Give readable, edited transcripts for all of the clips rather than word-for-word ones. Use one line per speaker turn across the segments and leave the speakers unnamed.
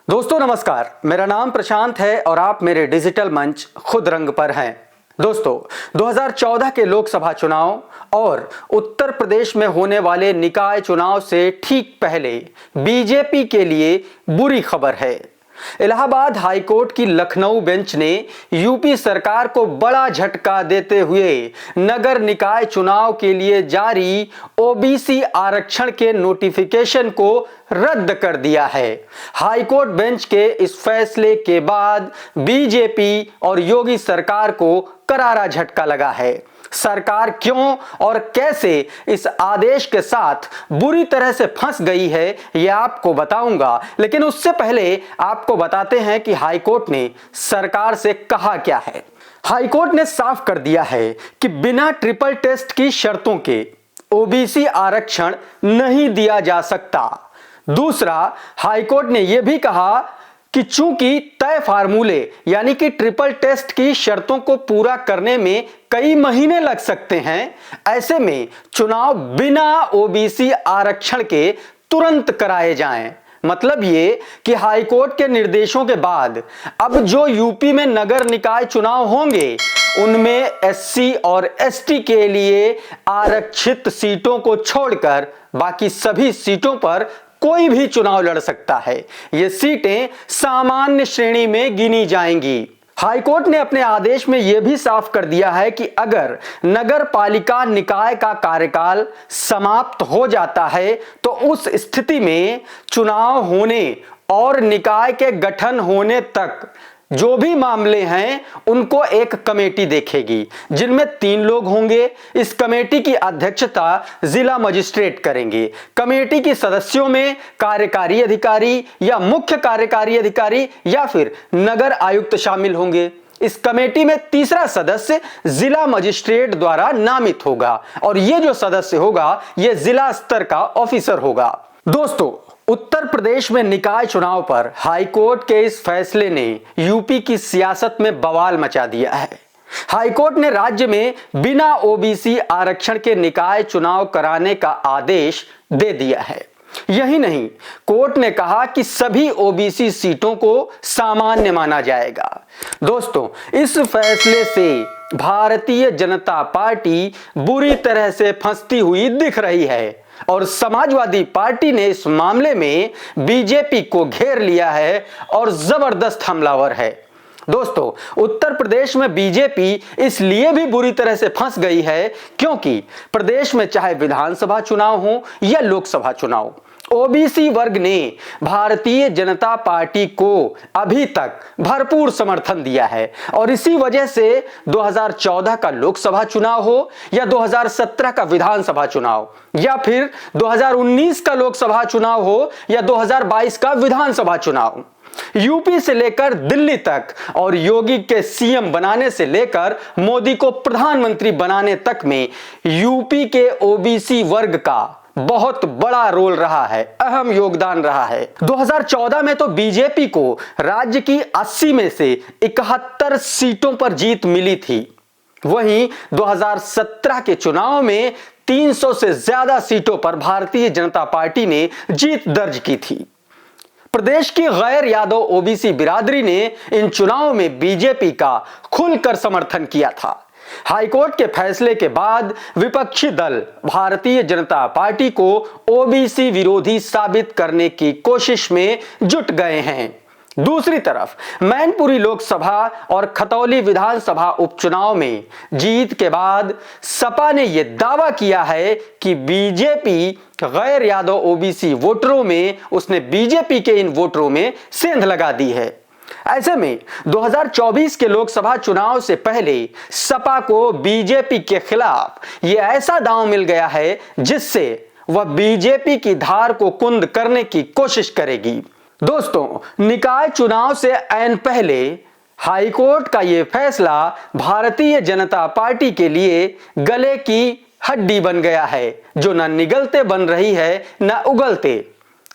दोस्तों नमस्कार, मेरा नाम प्रशांत है और आप मेरे डिजिटल मंच खुद रंग पर हैं। दोस्तों 2014 के लोकसभा चुनाव और उत्तर प्रदेश में होने वाले निकाय चुनाव से ठीक पहले बीजेपी के लिए बुरी खबर है। इलाहाबाद हाईकोर्ट की लखनऊ बेंच ने यूपी सरकार को बड़ा झटका देते हुए नगर निकाय चुनाव के लिए जारी ओबीसी आरक्षण के नोटिफिकेशन को रद्द कर दिया है। हाईकोर्ट बेंच के इस फैसले के बाद बीजेपी और योगी सरकार को करारा झटका लगा है। सरकार क्यों और कैसे इस आदेश के साथ बुरी तरह से फंस गई है यह आपको बताऊंगा, लेकिन उससे पहले आपको बताते हैं कि हाईकोर्ट ने सरकार से कहा क्या है। हाईकोर्ट ने साफ कर दिया है कि बिना ट्रिपल टेस्ट की शर्तों के ओबीसी आरक्षण नहीं दिया जा सकता। दूसरा, हाईकोर्ट ने यह भी कहा कि चूंकि तय फार्मूले यानी कि ट्रिपल टेस्ट की शर्तों को पूरा करने में कई महीने लग सकते हैं, ऐसे में चुनाव बिना ओबीसी आरक्षण के तुरंत कराए जाएं। मतलब ये कि हाईकोर्ट के निर्देशों के बाद अब जो यूपी में नगर निकाय चुनाव होंगे उनमें एससी और एसटी के लिए आरक्षित सीटों को छोड़कर बाकी सभी सीटों पर कोई भी चुनाव लड़ सकता है। ये सीटें सामान्य श्रेणी में गिनी जाएंगी। हाईकोर्ट ने अपने आदेश में यह भी साफ कर दिया है कि अगर नगर पालिका निकाय का कार्यकाल समाप्त हो जाता है तो उस स्थिति में चुनाव होने और निकाय के गठन होने तक जो भी मामले हैं उनको एक कमेटी देखेगी, जिनमें 3 लोग होंगे। इस कमेटी की अध्यक्षता जिला मजिस्ट्रेट करेंगे। कमेटी के सदस्यों में कार्यकारी अधिकारी या मुख्य कार्यकारी अधिकारी या फिर नगर आयुक्त शामिल होंगे। इस कमेटी में तीसरा सदस्य जिला मजिस्ट्रेट द्वारा नामित होगा और यह जो सदस्य होगा यह जिला स्तर का ऑफिसर होगा। दोस्तों, उत्तर प्रदेश में निकाय चुनाव पर हाईकोर्ट के इस फैसले ने यूपी की सियासत में बवाल मचा दिया है। हाईकोर्ट ने राज्य में बिना ओबीसी आरक्षण के निकाय चुनाव कराने का आदेश दे दिया है। यही नहीं, कोर्ट ने कहा कि सभी ओबीसी सीटों को सामान्य माना जाएगा। दोस्तों, इस फैसले से भारतीय जनता पार्टी बुरी तरह से फंसती हुई दिख रही है और समाजवादी पार्टी ने इस मामले में बीजेपी को घेर लिया है और जबरदस्त हमलावर है। दोस्तों, उत्तर प्रदेश में बीजेपी इसलिए भी बुरी तरह से फंस गई है क्योंकि प्रदेश में चाहे विधानसभा चुनाव हो या लोकसभा चुनाव, ओबीसी वर्ग ने भारतीय जनता पार्टी को अभी तक भरपूर समर्थन दिया है और इसी वजह से 2014 का लोकसभा चुनाव हो या 2017 का विधानसभा चुनाव या फिर 2019 का लोकसभा चुनाव हो या 2022 का विधानसभा चुनाव, यूपी से लेकर दिल्ली तक और योगी के सीएम बनाने से लेकर मोदी को प्रधानमंत्री बनाने तक में यूपी के ओबीसी वर्ग का बहुत बड़ा रोल रहा है, अहम योगदान रहा है। 2014 में तो बीजेपी को राज्य की 80 में से 71 सीटों पर जीत मिली थी। वहीं 2017 के चुनाव में 300 से ज्यादा सीटों पर भारतीय जनता पार्टी ने जीत दर्ज की थी। प्रदेश की गैर यादव ओबीसी बिरादरी ने इन चुनावों में बीजेपी का खुलकर समर्थन किया था। हाईकोर्ट के फैसले के बाद विपक्षी दल भारतीय जनता पार्टी को ओबीसी विरोधी साबित करने की कोशिश में जुट गए हैं। दूसरी तरफ मैनपुरी लोकसभा और खतौली विधानसभा उपचुनाव में जीत के बाद सपा ने यह दावा किया है कि बीजेपी गैर यादव ओबीसी वोटरों में उसने बीजेपी के इन वोटरों में सेंध लगा दी है। ऐसे में 2024 के लोकसभा चुनाव से पहले सपा को बीजेपी के खिलाफ यह ऐसा दांव मिल गया है जिससे वह बीजेपी की धार को कुंद करने की कोशिश करेगी। दोस्तों, निकाय चुनाव से ऐन पहले हाईकोर्ट का यह फैसला भारतीय जनता पार्टी के लिए गले की हड्डी बन गया है, जो न निगलते बन रही है न उगलते।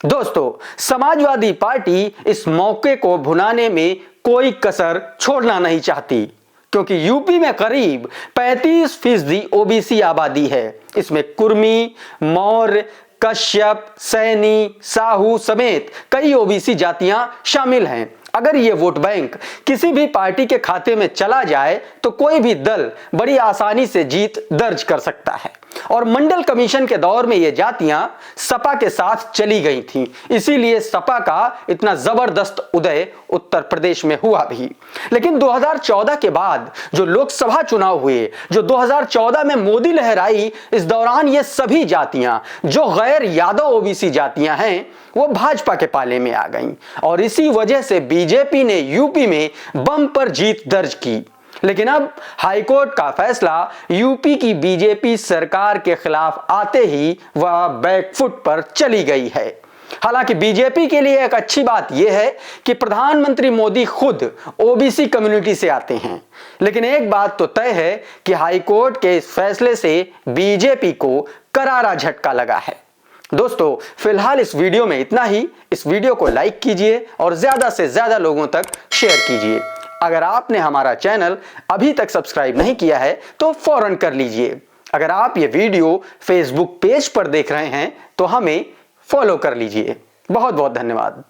दोस्तों, समाजवादी पार्टी इस मौके को भुनाने में कोई कसर छोड़ना नहीं चाहती क्योंकि यूपी में करीब 35% ओबीसी आबादी है। इसमें कुर्मी, मौर्य, कश्यप, सैनी, साहू समेत कई ओबीसी जातियां शामिल हैं। अगर ये वोट बैंक किसी भी पार्टी के खाते में चला जाए तो कोई भी दल बड़ी आसानी से जीत दर्ज कर सकता है और मंडल कमीशन के दौर में ये जातियां सपा के साथ चली गई थीं। इसीलिए सपा का इतना जबरदस्त उदय उत्तर प्रदेश में हुआ भी। लेकिन 2014 के बाद जो लोकसभा चुनाव हुए, जो 2014 में मोदी लहर आई, इस दौरान ये सभी जातियां जो गैर यादव ओबीसी जातियां हैं वो भाजपा के पाले में आ गईं और इसी वजह से बीजेपी ने यूपी में बम्पर जीत दर्ज की। लेकिन अब हाईकोर्ट का फैसला यूपी की बीजेपी सरकार के खिलाफ आते ही वह बैकफुट पर चली गई है। हालांकि बीजेपी के लिए एक अच्छी बात यह है कि प्रधानमंत्री मोदी खुद ओबीसी कम्युनिटी से आते हैं। लेकिन एक बात तो तय है कि हाईकोर्ट के इस फैसले से बीजेपी को करारा झटका लगा है। दोस्तों, फिलहाल इस वीडियो में इतना ही। इस वीडियो को लाइक कीजिए और ज्यादा से ज्यादा लोगों तक शेयर कीजिए। अगर आपने हमारा चैनल अभी तक सब्सक्राइब नहीं किया है तो फौरन कर लीजिए। अगर आप ये वीडियो फेसबुक पेज पर देख रहे हैं तो हमें फॉलो कर लीजिए। बहुत बहुत धन्यवाद।